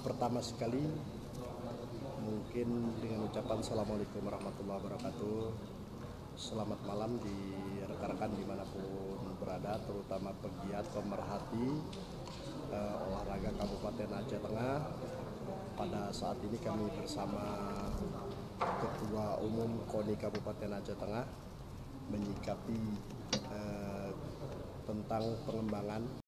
Pertama sekali mungkin dengan ucapan Assalamualaikum warahmatullahi wabarakatuh. Selamat malam di rekan-rekan dimanapun berada, terutama pegiat pemerhati olahraga Kabupaten Aceh Tengah. Pada saat ini kami bersama Ketua Umum KONI Kabupaten Aceh Tengah menyikapi tentang pengembangan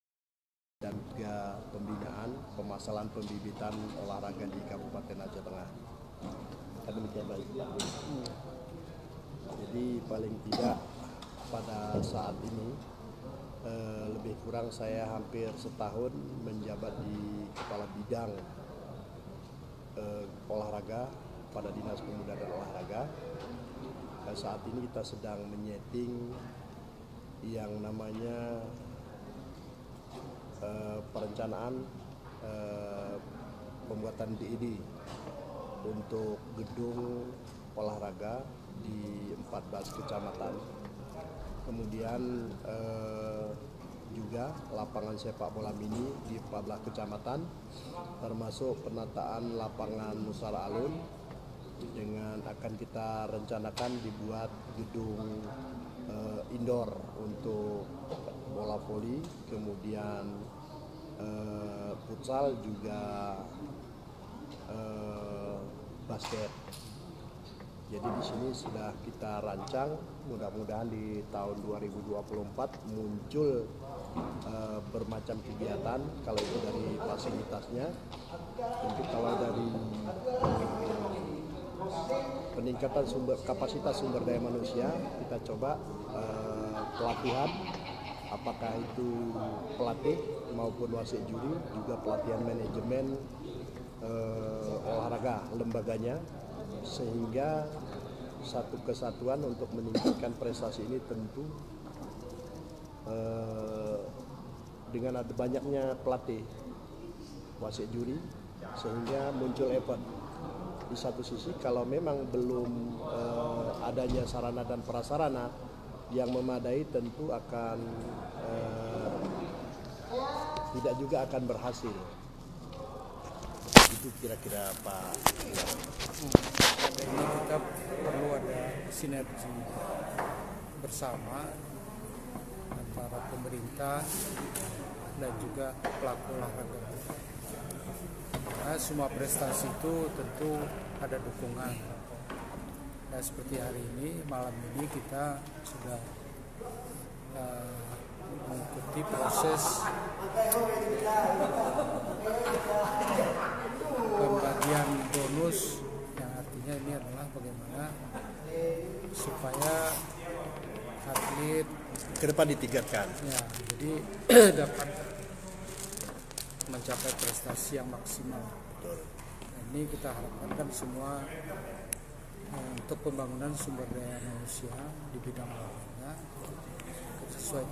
dan juga pembinaan pemasalan pembibitan olahraga di Kabupaten Aceh Tengah. Demikian baik. Jadi paling tidak pada saat ini lebih kurang saya hampir setahun menjabat di kepala bidang olahraga pada Dinas Pemuda dan Olahraga. Saat ini kita sedang menyeting yang namanya perencanaan pembuatan DID untuk gedung olahraga di 14 kecamatan. Kemudian juga lapangan sepak bola mini di 14 kecamatan, termasuk penataan lapangan Musara Alun, dengan akan kita rencanakan dibuat gedung indoor untuk bola voli, kemudian futsal, juga basket. Jadi di sini sudah kita rancang, mudah-mudahan di tahun 2024 muncul bermacam kegiatan. Kalau itu dari fasilitasnya, untuk kalau dari peningkatan kapasitas sumber daya manusia, kita coba pelatihan, apakah itu pelatih maupun wasit juri, juga pelatihan manajemen olahraga lembaganya, sehingga satu kesatuan untuk meningkatkan prestasi ini tentu dengan ada banyaknya pelatih wasit juri, sehingga muncul effort. Di satu sisi kalau memang belum adanya sarana dan prasarana yang memadai, tentu akan tidak juga akan berhasil. Itu kira-kira Pak. Ini kita perlu ada sinergi bersama antara pemerintah dan juga pelaku olahraga. Nah, semua prestasi itu tentu ada dukungan. Nah, seperti hari ini, malam ini kita sudah mengikuti proses pembagian bonus, yang artinya ini adalah bagaimana supaya atlet Ke depan ditingkatkan. ya, jadi dapat mencapai prestasi yang maksimal. Betul. Nah, ini kita harapkan kan semua untuk pembangunan sumber daya manusia di bidang olahraga sesuai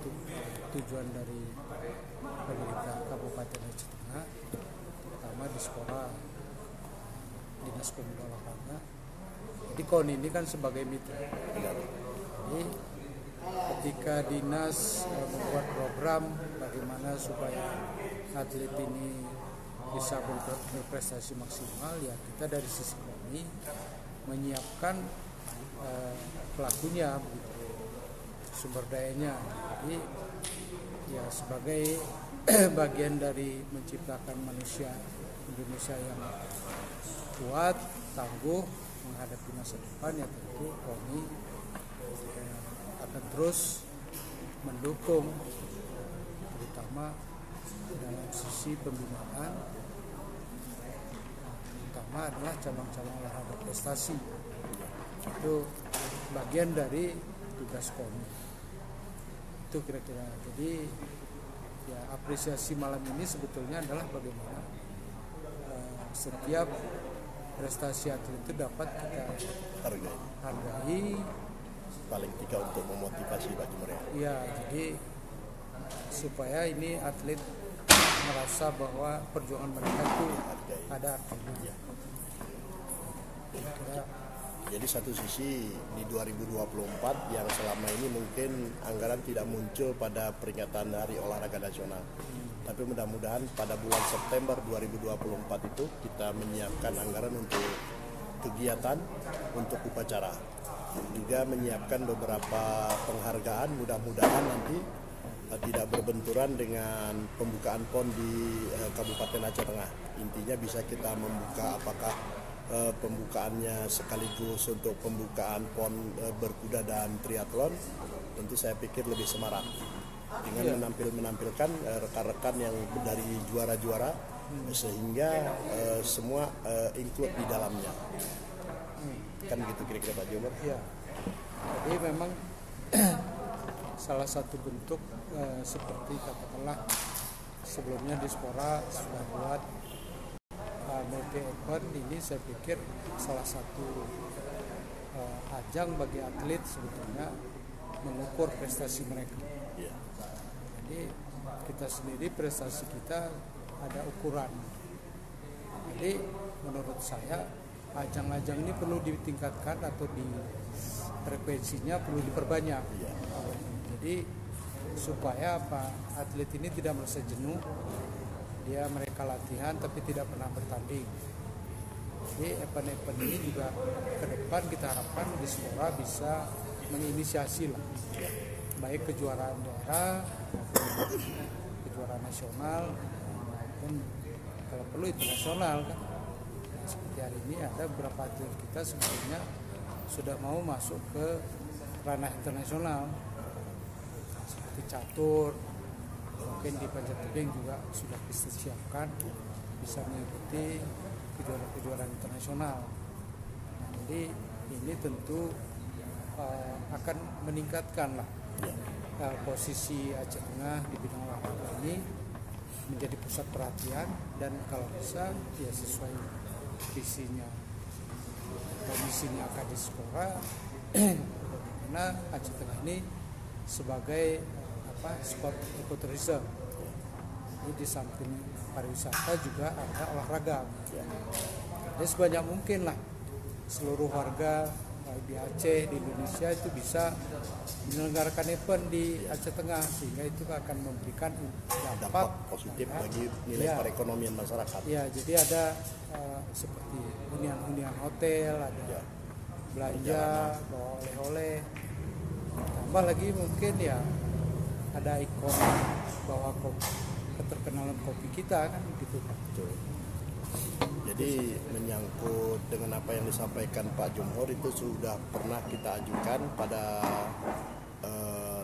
tujuan dari pemerintah Kabupaten Aceh Tengah, terutama di sekolah Dinas Pemuda Olahraga. Jadi KONI ini kan sebagai mitra. Jadi ketika dinas membuat program bagaimana supaya atlet ini bisa berprestasi maksimal, ya kita dari sisi KONI menyiapkan pelakunya, begitu, sumber dayanya. Jadi ya sebagai bagian dari menciptakan manusia Indonesia yang kuat, tangguh menghadapi masa depan, ya tentu KONI akan terus mendukung, terutama dalam sisi pembinaan, utama adalah cabang-cabang olahraga prestasi. Itu bagian dari tugas KONI. Itu kira-kira. Jadi ya apresiasi malam ini sebetulnya adalah bagaimana setiap prestasi atlet itu dapat kita hargai, Paling tidak untuk memotivasi bagi mereka. ya, jadi supaya ini atlet merasa bahwa perjuangan mereka itu ada artinya. Kira Jadi satu sisi di 2024 yang selama ini mungkin anggaran tidak muncul pada peringatan Hari Olahraga Nasional. Tapi mudah-mudahan pada bulan September 2024 itu kita menyiapkan anggaran untuk kegiatan, untuk upacara. Juga menyiapkan beberapa penghargaan, mudah-mudahan nanti tidak berbenturan dengan pembukaan PON di Kabupaten Aceh Tengah. Intinya bisa kita membuka apakah pembukaannya sekaligus untuk pembukaan PON berkuda dan triathlon, tentu saya pikir lebih semarak dengan menampilkan rekan-rekan yang dari juara-juara sehingga semua include di dalamnya. Kan gitu kira-kira Pak Jumar. Ya. Jadi memang salah satu bentuk seperti katakanlah sebelumnya Dispora sudah buat multi event, ini saya pikir salah satu ajang bagi atlet sebetulnya mengukur prestasi mereka. Yeah. Jadi kita sendiri prestasi kita ada ukuran. Jadi menurut saya ajang-ajang ini perlu ditingkatkan atau di frekuensinya perlu diperbanyak. Yeah. Jadi supaya apa, atlet ini tidak merasa jenuh, mereka latihan tapi tidak pernah bertanding. Jadi event-event ini juga ke depan kita harapkan Dispora bisa menginisiasi lah, baik kejuaraan daerah, kejuaraan nasional, maupun kalau perlu internasional kan. Seperti hari ini ada beberapa atlet kita sebetulnya sudah mau masuk ke ranah internasional seperti catur, mungkin di panjat tebing juga sudah kita siapkan bisa mengikuti kejuaraan internasional. Jadi ini tentu akan meningkatkan lah posisi Aceh Tengah di bidang olahraga ini menjadi pusat perhatian, dan kalau bisa ya sesuai visinya atau misinya Dispora karena Aceh Tengah ini sebagai spot ekoturism. Ini di samping pariwisata juga ada olahraga. Jadi sebanyak mungkin lah seluruh warga di Aceh, di Indonesia itu bisa menyelenggarakan event di Aceh Tengah, sehingga itu akan memberikan dampak positif bagi nilai perekonomian masyarakat. Ya, jadi ada seperti hunian-hunian hotel, ada belanja, bawa oleh-oleh, tambah lagi mungkin ya ada ikon bahwa keterkenalan kopi kita kan gitu. Betul. Jadi menyangkut dengan apa yang disampaikan Pak Jumhor itu sudah pernah kita ajukan pada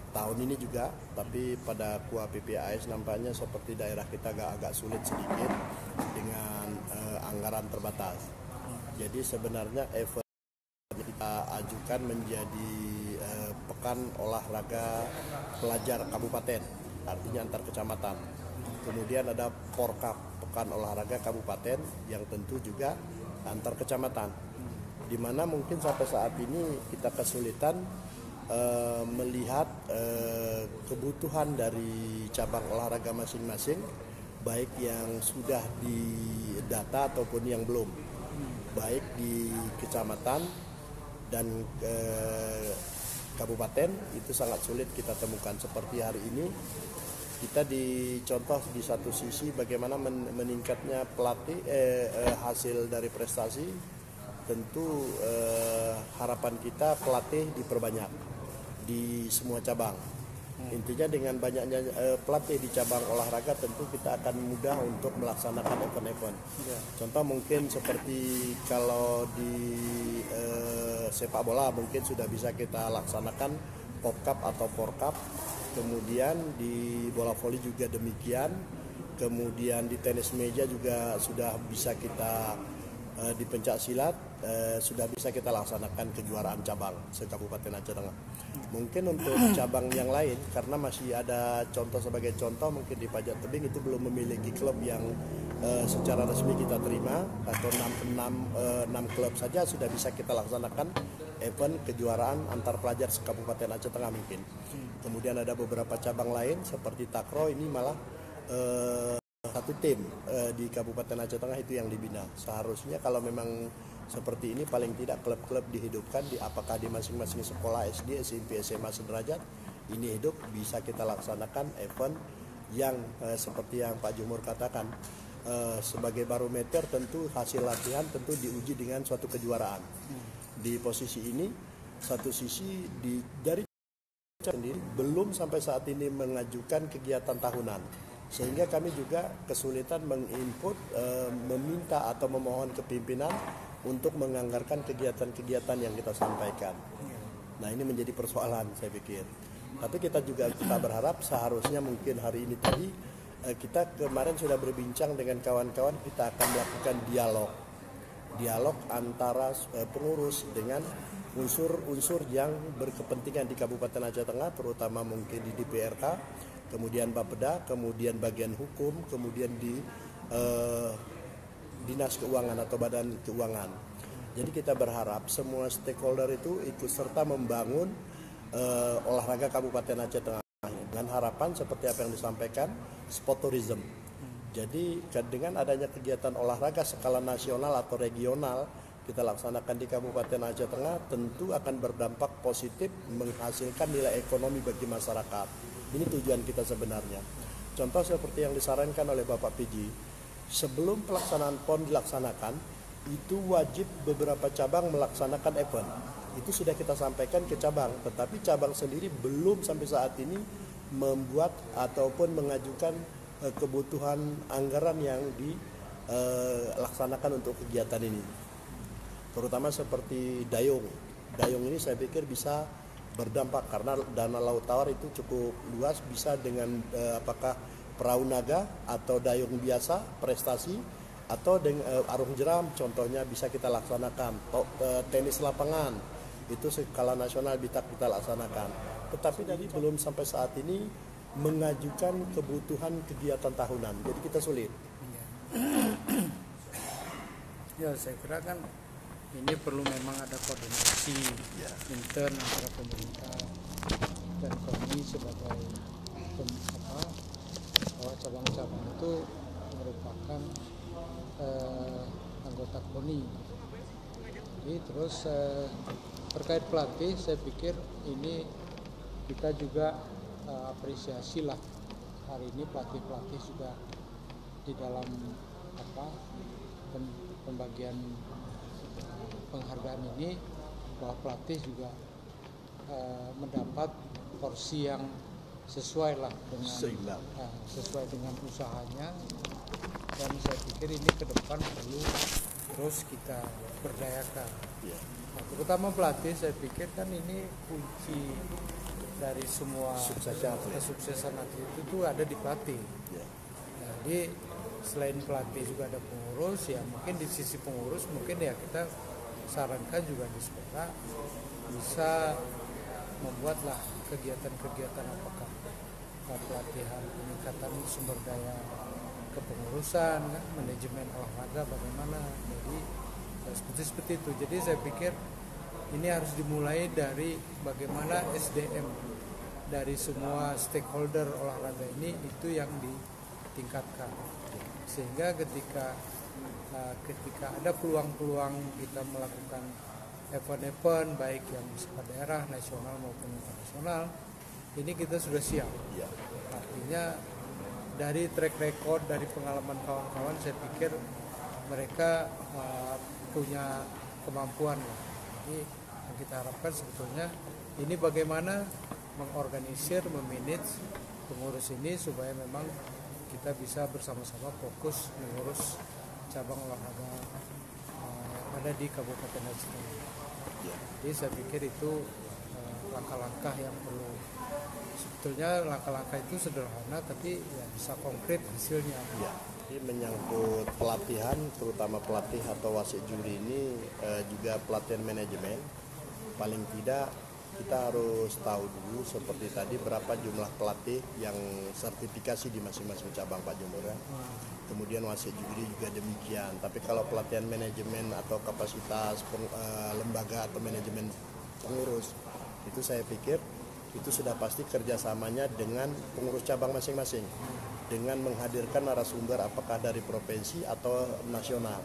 tahun ini juga, tapi pada KUA PPAS nampaknya seperti daerah kita agak sulit sedikit dengan anggaran terbatas. Jadi sebenarnya event kita ajukan menjadi pekan olahraga pelajar kabupaten, artinya antar kecamatan. Kemudian ada Porkap, pekan olahraga kabupaten, yang tentu juga antar kecamatan. Di mana mungkin sampai saat ini kita kesulitan melihat kebutuhan dari cabang olahraga masing-masing, baik yang sudah didata ataupun yang belum, baik di kecamatan dan kabupaten itu sangat sulit kita temukan. Seperti hari ini kita dicontoh di satu sisi bagaimana meningkatnya pelatih hasil dari prestasi, tentu harapan kita pelatih diperbanyak di semua cabang. Intinya dengan banyaknya pelatih di cabang olahraga tentu kita akan mudah untuk melaksanakan event-event. Contoh mungkin seperti kalau di sepak bola mungkin sudah bisa kita laksanakan Popcup atau Porcup. Kemudian di bola voli juga demikian. Kemudian di tenis meja juga sudah bisa kita di pencak silat sudah bisa kita laksanakan kejuaraan cabang se-Kabupaten Aceh Tengah. Mungkin untuk cabang yang lain karena masih ada contoh sebagai contoh mungkin di Panjat Tebing itu belum memiliki klub yang secara resmi kita terima, atau 6 klub saja sudah bisa kita laksanakan event kejuaraan antar pelajar se-Kabupaten Aceh Tengah mungkin. Kemudian ada beberapa cabang lain seperti takraw, ini malah satu tim di Kabupaten Aceh Tengah itu yang dibina. Seharusnya kalau memang seperti ini paling tidak klub-klub dihidupkan apakah di masing-masing sekolah SD, SMP, SMA sederajat ini hidup, bisa kita laksanakan event yang seperti yang Pak Jumur katakan, sebagai barometer tentu hasil latihan tentu diuji dengan suatu kejuaraan. Di posisi ini satu sisi dari sendiri belum sampai saat ini mengajukan kegiatan tahunan, sehingga kami juga kesulitan menginput, meminta atau memohon ke pimpinan untuk menganggarkan kegiatan-kegiatan yang kita sampaikan. Nah, ini menjadi persoalan saya pikir. Tapi kita berharap seharusnya mungkin hari ini tadi kita kemarin sudah berbincang dengan kawan-kawan, kita akan melakukan dialog antara pengurus dengan unsur-unsur yang berkepentingan di Kabupaten Aceh Tengah, terutama mungkin di DPRK, kemudian Bapeda, kemudian bagian hukum, kemudian di Dinas Keuangan atau Badan Keuangan. Jadi kita berharap semua stakeholder itu ikut serta membangun olahraga Kabupaten Aceh Tengah dengan harapan seperti apa yang disampaikan, sport tourism. Jadi dengan adanya kegiatan olahraga skala nasional atau regional kita laksanakan di Kabupaten Aceh Tengah tentu akan berdampak positif menghasilkan nilai ekonomi bagi masyarakat. Ini tujuan kita sebenarnya. Contoh seperti yang disarankan oleh Bapak PJ, sebelum pelaksanaan PON dilaksanakan, itu wajib beberapa cabang melaksanakan event. Itu sudah kita sampaikan ke cabang, tetapi cabang sendiri belum sampai saat ini membuat ataupun mengajukan kebutuhan anggaran yang dilaksanakan untuk kegiatan ini. Terutama seperti dayung. Dayung ini saya pikir bisa berdampak karena dana laut tawar itu cukup luas, bisa dengan apakah perahu naga atau dayung biasa prestasi, atau dengan arung jeram contohnya bisa kita laksanakan. Tenis lapangan itu skala nasional bisa kita laksanakan. Tetapi tadi belum sampai saat ini mengajukan kebutuhan kegiatan tahunan. Jadi kita sulit. Ya, saya kira kan ini perlu memang ada koordinasi intern antara pemerintah dan kami sebagai bahwa cabang-cabang itu merupakan anggota KONI. Jadi terus terkait pelatih, saya pikir ini kita juga apresiasi lah hari ini pelatih-pelatih juga di dalam pembagian penghargaan ini, bahwa pelatih juga mendapat porsi yang sesuai lah dengan sesuai dengan usahanya, dan saya pikir ini ke depan perlu terus kita berdayakan. Nah, terutama pelatih, saya pikir kan ini kunci dari semua kesuksesan atlet itu ada di pelatih. Jadi selain pelatih juga ada pengurus, ya mungkin di sisi pengurus mungkin ya kita sarankan juga di sekolah bisa membuatlah kegiatan-kegiatan apakah pelatihan peningkatan sumber daya kepengurusan, manajemen olahraga bagaimana. Jadi seperti itu. Jadi saya pikir ini harus dimulai dari bagaimana SDM dari semua stakeholder olahraga ini itu yang ditingkatkan, sehingga ketika ada peluang-peluang kita melakukan event-event baik yang bersifat daerah, nasional maupun internasional, ini kita sudah siap. Artinya dari track record, dari pengalaman kawan-kawan, saya pikir mereka punya kemampuan. Jadi yang kita harapkan sebetulnya ini bagaimana mengorganisir, memanage pengurus ini supaya memang kita bisa bersama-sama fokus mengurus cabang olahraga ada di Kabupaten Aceh Tengah. Jadi saya pikir itu langkah-langkah yang perlu. Sebetulnya langkah-langkah itu sederhana, tapi ya bisa konkret hasilnya. Jadi menyangkut pelatihan, terutama pelatih atau wasit juri ini juga pelatihan manajemen. Paling tidak kita harus tahu dulu seperti tadi berapa jumlah pelatih yang sertifikasi di masing-masing cabang, Pak Jumur ya. Kemudian wasit juri juga demikian. Tapi kalau pelatihan manajemen atau kapasitas lembaga atau manajemen pengurus, itu saya pikir itu sudah pasti kerjasamanya dengan pengurus cabang masing-masing. dengan menghadirkan narasumber apakah dari provinsi atau nasional.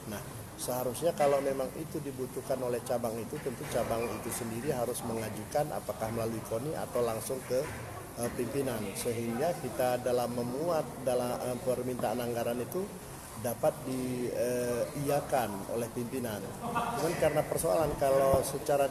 Nah, seharusnya kalau memang itu dibutuhkan oleh cabang itu, tentu cabang itu sendiri harus mengajukan apakah melalui KONI atau langsung ke pimpinan, sehingga kita dalam memuat dalam permintaan anggaran itu dapat diiyakan oleh pimpinan. Cuman karena persoalan kalau secara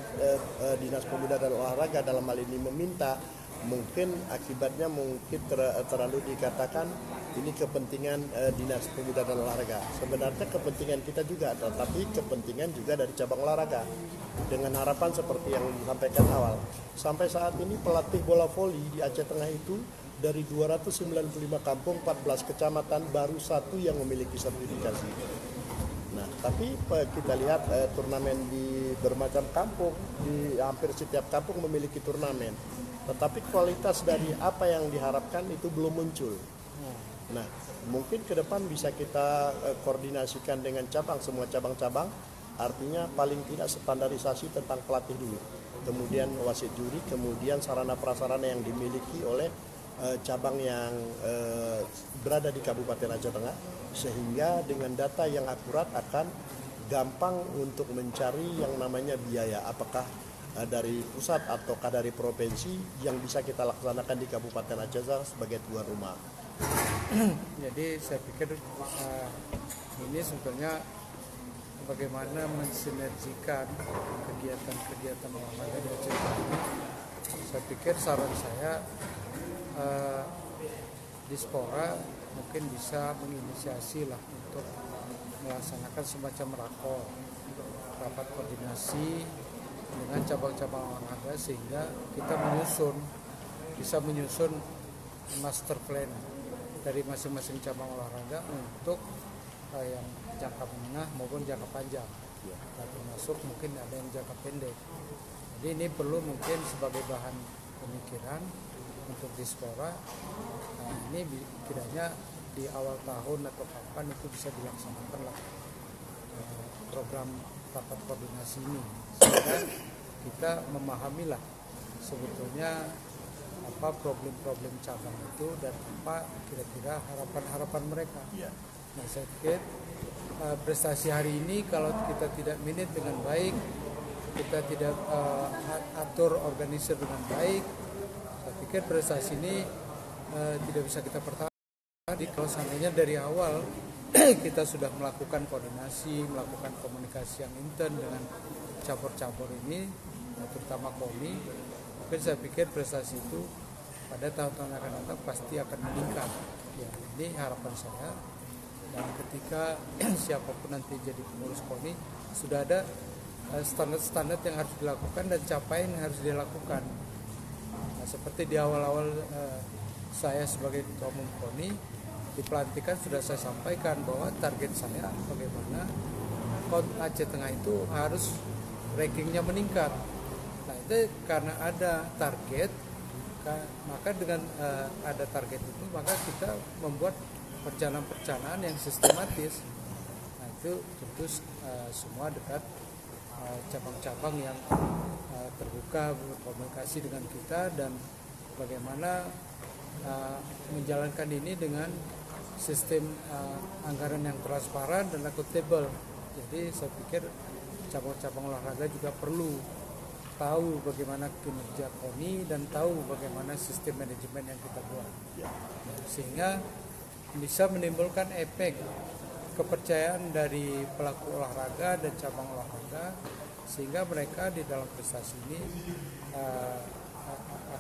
Dinas Pemuda dan Olahraga dalam hal ini meminta, mungkin akibatnya mungkin terlalu dikatakan ini kepentingan Dinas Pemuda dan Olahraga. Sebenarnya kepentingan kita juga, tetapi kepentingan juga dari cabang olahraga. Dengan harapan seperti yang disampaikan awal, sampai saat ini pelatih bola voli di Aceh Tengah itu dari 295 kampung, 14 kecamatan, baru satu yang memiliki sertifikasi. Nah, tapi kita lihat turnamen di bermacam kampung, di hampir setiap kampung memiliki turnamen. Tetapi kualitas dari apa yang diharapkan itu belum muncul. Nah, mungkin ke depan bisa kita koordinasikan dengan cabang, semua cabang-cabang, artinya paling tidak standarisasi tentang pelatih dulu. Kemudian wasit juri, kemudian sarana prasarana yang dimiliki oleh cabang yang berada di Kabupaten Aceh Tengah, sehingga dengan data yang akurat akan gampang untuk mencari yang namanya biaya, apakah dari pusat ataukah dari provinsi yang bisa kita laksanakan di Kabupaten Aceh Tengah sebagai tuan rumah. Jadi saya pikir ini sebetulnya bagaimana mensinergikan kegiatan-kegiatan olahraga di Aceh Tengah ini. Saya pikir saran saya Dispora mungkin bisa menginisiasi lah untuk melaksanakan semacam rapat koordinasi dengan cabang-cabang olahraga, sehingga kita bisa menyusun master plan dari masing-masing cabang olahraga untuk yang jangka menengah maupun jangka panjang, termasuk mungkin ada yang jangka pendek. Jadi ini perlu mungkin sebagai bahan pemikiran untuk Dispora. Nah, ini kiranya di awal tahun atau kapan itu bisa dilaksanakan lah program rapat koordinasi ini, sehingga kita memahami lah sebetulnya apa problem-problem cabang itu dan apa kira-kira harapan-harapan mereka. Nah, saya pikir prestasi hari ini kalau kita tidak manage dengan baik, kita tidak atur organisir dengan baik, saya pikir prestasi ini tidak bisa kita pertahankan. Jadi kalau seandainya dari awal kita sudah melakukan koordinasi, melakukan komunikasi yang intens dengan cabur-cabur ini, terutama KONI, mungkin saya pikir prestasi itu pada tahun-tahun yang akan datang pasti akan meningkat. Ya, ini harapan saya. Dan ketika siapapun nanti jadi pengurus KONI, sudah ada standar-standar yang harus dilakukan dan capaian yang harus dilakukan. Nah, seperti di awal-awal saya sebagai ketua umum KONI di pelantikan sudah saya sampaikan bahwa target saya bagaimana KON Aceh Tengah itu harus rankingnya meningkat. Nah, itu karena ada target, maka dengan ada target itu maka kita membuat perencanaan yang sistematis. Nah, itu tentu semua dekat cabang-cabang yang terbuka berkomunikasi dengan kita, dan bagaimana menjalankan ini dengan sistem anggaran yang transparan dan akuntabel. Jadi saya pikir cabang-cabang olahraga juga perlu tahu bagaimana kinerja KONI dan tahu bagaimana sistem manajemen yang kita buat, sehingga bisa menimbulkan efek kepercayaan dari pelaku olahraga dan cabang olahraga, sehingga mereka di dalam prestasi ini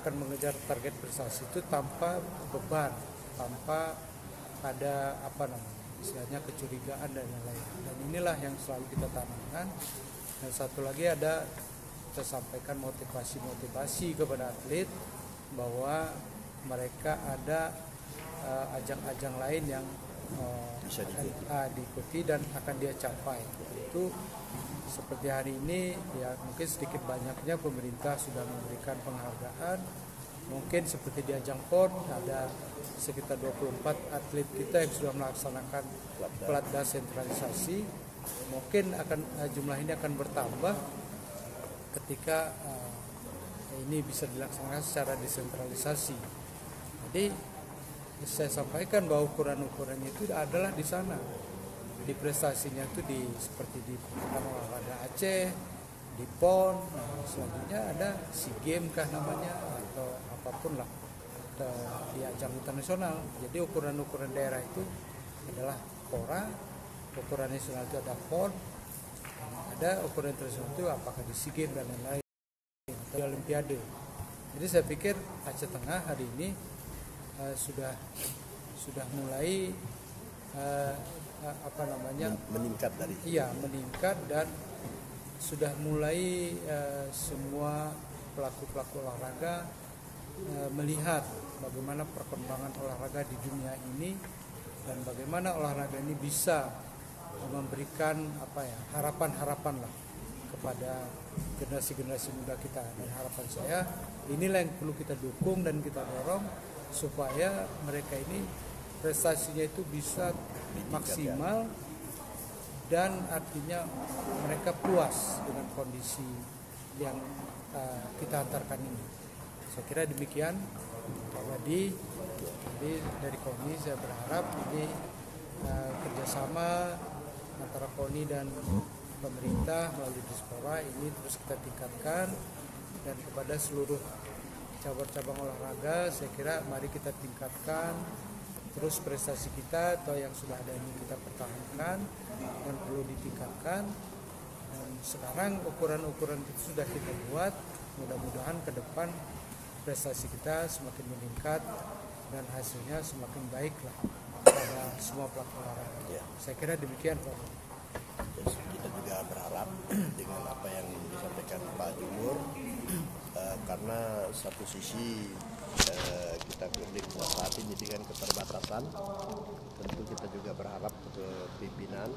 akan mengejar target prestasi itu tanpa beban, tanpa ada istilahnya kecurigaan dan lain-lain. Dan inilah yang selalu kita tanamkan. Dan satu lagi ada, kita sampaikan motivasi kepada atlet bahwa mereka ada ajang-ajang lain yang bisa diikuti dan akan dia capai. Itu seperti hari ini ya, mungkin sedikit banyaknya pemerintah sudah memberikan penghargaan. Mungkin seperti di ajang PON ada sekitar 24 atlet kita yang sudah melaksanakan pelatnas sentralisasi. Mungkin jumlah ini akan bertambah ketika ini bisa dilaksanakan secara desentralisasi. Jadi saya sampaikan bahwa ukuran-ukurannya itu adalah di sana, di prestasinya itu seperti di Pekan Olahraga Aceh, di PON. Nah, selanjutnya ada SEA Games kah namanya atau apapun lah di ajang internasional. Jadi ukuran-ukuran daerah itu adalah PORA, ukuran nasional itu ada PON, ada ukuran internasional itu apakah di SEA Games dan lain-lain atau di Olimpiade. Jadi saya pikir Aceh Tengah hari ini sudah mulai meningkat dari meningkat, dan sudah mulai semua pelaku olahraga melihat bagaimana perkembangan olahraga di dunia ini dan bagaimana olahraga ini bisa memberikan harapan-harapan lah kepada generasi-generasi muda kita. Dan harapan saya inilah yang perlu kita dukung dan kita dorong supaya mereka ini prestasinya itu bisa maksimal dan artinya mereka puas dengan kondisi yang kita antarkan ini. Saya kira demikian. Jadi dari KONI saya berharap ini kerjasama antara KONI dan pemerintah melalui Dispora ini terus kita tingkatkan, dan kepada seluruh cabang-cabang olahraga saya kira mari kita tingkatkan terus prestasi kita atau yang sudah ada ini kita pertahankan dan perlu ditingkatkan. Dan sekarang ukuran-ukuran itu sudah kita buat, mudah-mudahan ke depan prestasi kita semakin meningkat dan hasilnya semakin baik lah pada semua pelaku olahraga. Ya. Saya kira demikian Pak. Kita juga berharap dengan apa yang disampaikan Pak Jumur, karena satu sisi kita saat ini dengan keterbatasan, tentu kita juga berharap ke pimpinan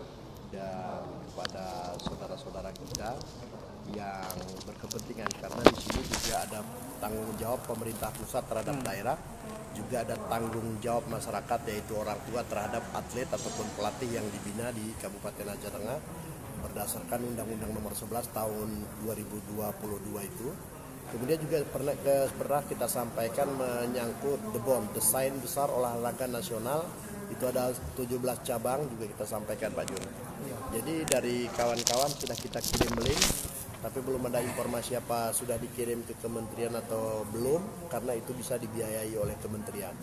dan kepada saudara-saudara kita yang berkepentingan, karena di sini juga ada tanggung jawab pemerintah pusat terhadap daerah, juga ada tanggung jawab masyarakat yaitu orang tua terhadap atlet ataupun pelatih yang dibina di Kabupaten Aceh Tengah berdasarkan Undang-Undang Nomor 11 Tahun 2022 itu. Kemudian juga pernah kita sampaikan menyangkut desain besar olahraga nasional, itu ada 17 cabang juga kita sampaikan Pak Jun. Jadi dari kawan-kawan sudah kita kirim link, tapi belum ada informasi apa sudah dikirim ke kementerian atau belum, karena itu bisa dibiayai oleh kementerian.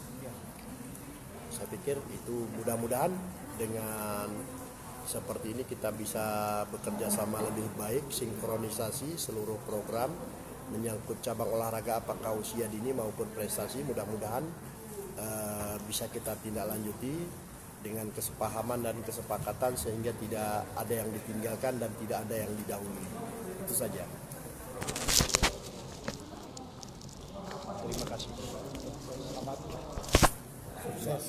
Saya pikir itu mudah-mudahan dengan seperti ini kita bisa bekerja sama lebih baik, sinkronisasi seluruh program menyangkut cabang olahraga apakah usia dini maupun prestasi, mudah-mudahan bisa kita tindak lanjuti dengan kesepahaman dan kesepakatan sehingga tidak ada yang ditinggalkan dan tidak ada yang didahului. Itu saja. Terima kasih. Sukses.